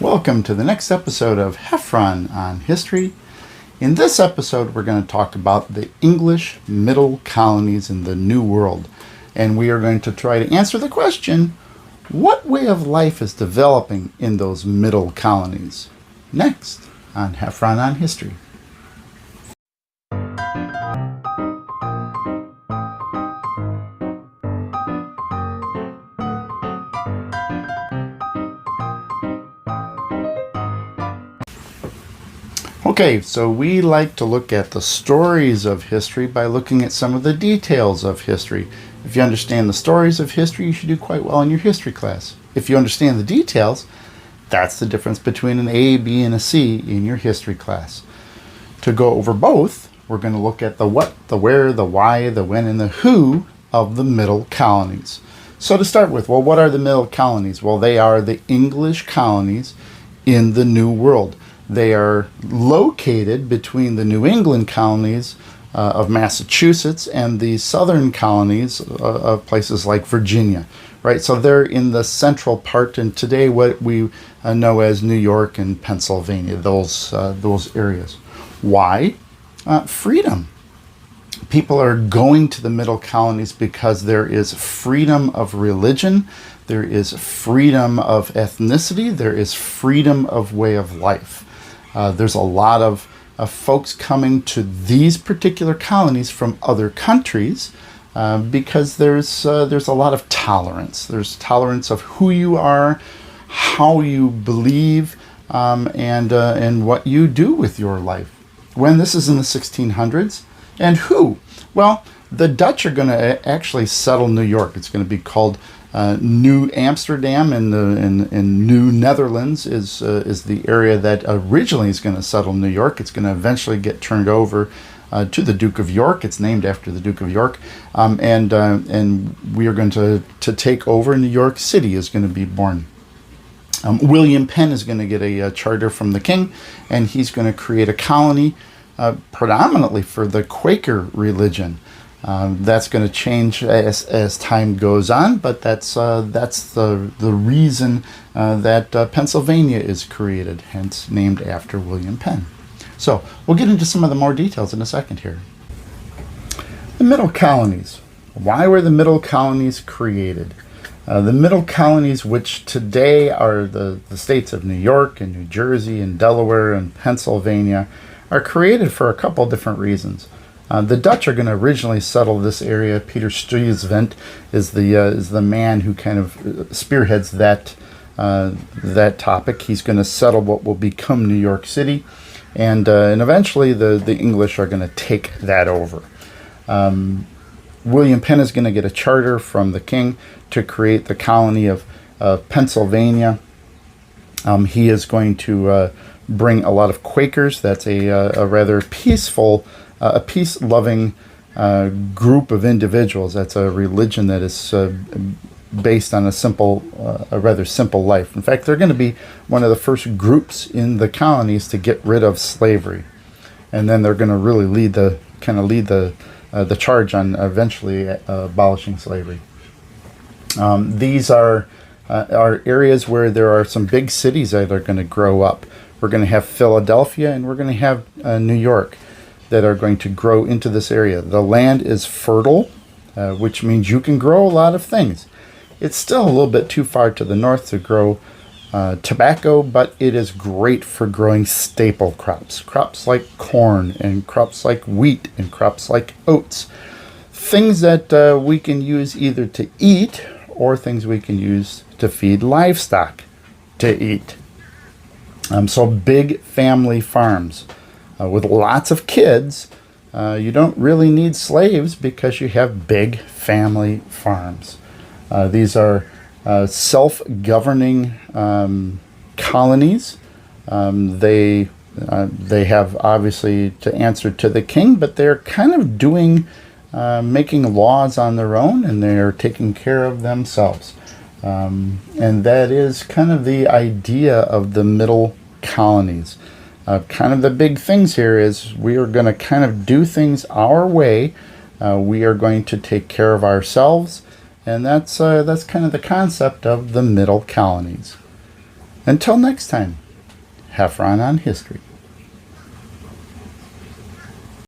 Welcome to the next episode of Heffron on History. In this episode, we're going to talk about the English Middle Colonies in the New World. And we are going to try to answer the question, what way of life is developing in those middle colonies? Next on Heffron on History. Okay, so we like to look at the stories of history by looking at some of the details of history. If you understand the stories of history, you should do quite well in your history class. If you understand the details, that's the difference between an A, B, and a C in your history class. To go over both, we're going to look at the what, the where, the why, the when, and the who of the middle colonies. So to start with, well, what are the middle colonies? Well, they are the English colonies in the New World. They are located between the New England colonies of Massachusetts and the southern colonies of places like Virginia, right? So they're in the central part, and today what we know as New York and Pennsylvania, those areas. Why? Freedom. People are going to the middle colonies because there is freedom of religion, there is freedom of ethnicity, there is freedom of way of life. There's a lot of folks coming to these particular colonies from other countries because there's a lot of tolerance. There's tolerance of who you are, how you believe, and what you do with your life. When this is in the 1600s, and who? Well, the Dutch are going to actually settle New York. It's going to be called New Amsterdam, in New Netherlands is the area that originally is going to settle New York. It's going to eventually get turned over to the Duke of York. It's named after the Duke of York, and we are going to take over. New York City is going to be born. William Penn is going to get a charter from the king, and he's going to create a colony predominantly for the Quaker religion. That's going to change as time goes on, but that's the reason that Pennsylvania is created, hence named after William Penn. So we'll get into some of the more details in a second here. The middle colonies. Why were the middle colonies created? The middle colonies, which today are the states of New York and New Jersey and Delaware and Pennsylvania, are created for a couple different reasons. The Dutch are going to originally settle this area. Peter Stuyvesant is the man who kind of spearheads that topic. He's going to settle what will become New York City, and eventually the English are going to take that over. William Penn is going to get a charter from the king to create the colony of Pennsylvania. He is going to bring a lot of Quakers. That's a rather peaceful, a peace-loving group of individuals. That's a religion that is based on a rather simple life. In fact, they're going to be one of the first groups in the colonies to get rid of slavery, and then they're going to really lead the charge on eventually abolishing slavery. These are areas where there are some big cities that are going to grow up. We're going to have Philadelphia, and we're going to have New York that are going to grow into this area. The land is fertile, which means you can grow a lot of things. It's still a little bit too far to the north to grow tobacco, but it is great for growing staple crops. Crops like corn, and crops like wheat, and crops like oats. Things that we can use either to eat, or things we can use to feed livestock to eat. So big family farms. With lots of kids, you don't really need slaves because you have big family farms. These are self-governing colonies. They have obviously to answer to the king, but they're kind of making laws on their own, and they're taking care of themselves. And that is kind of the idea of the middle colonies. Kind of the big things here is we are going to kind of do things our way. We are going to take care of ourselves, and that's kind of the concept of the middle colonies. Until next time, Heffron on History.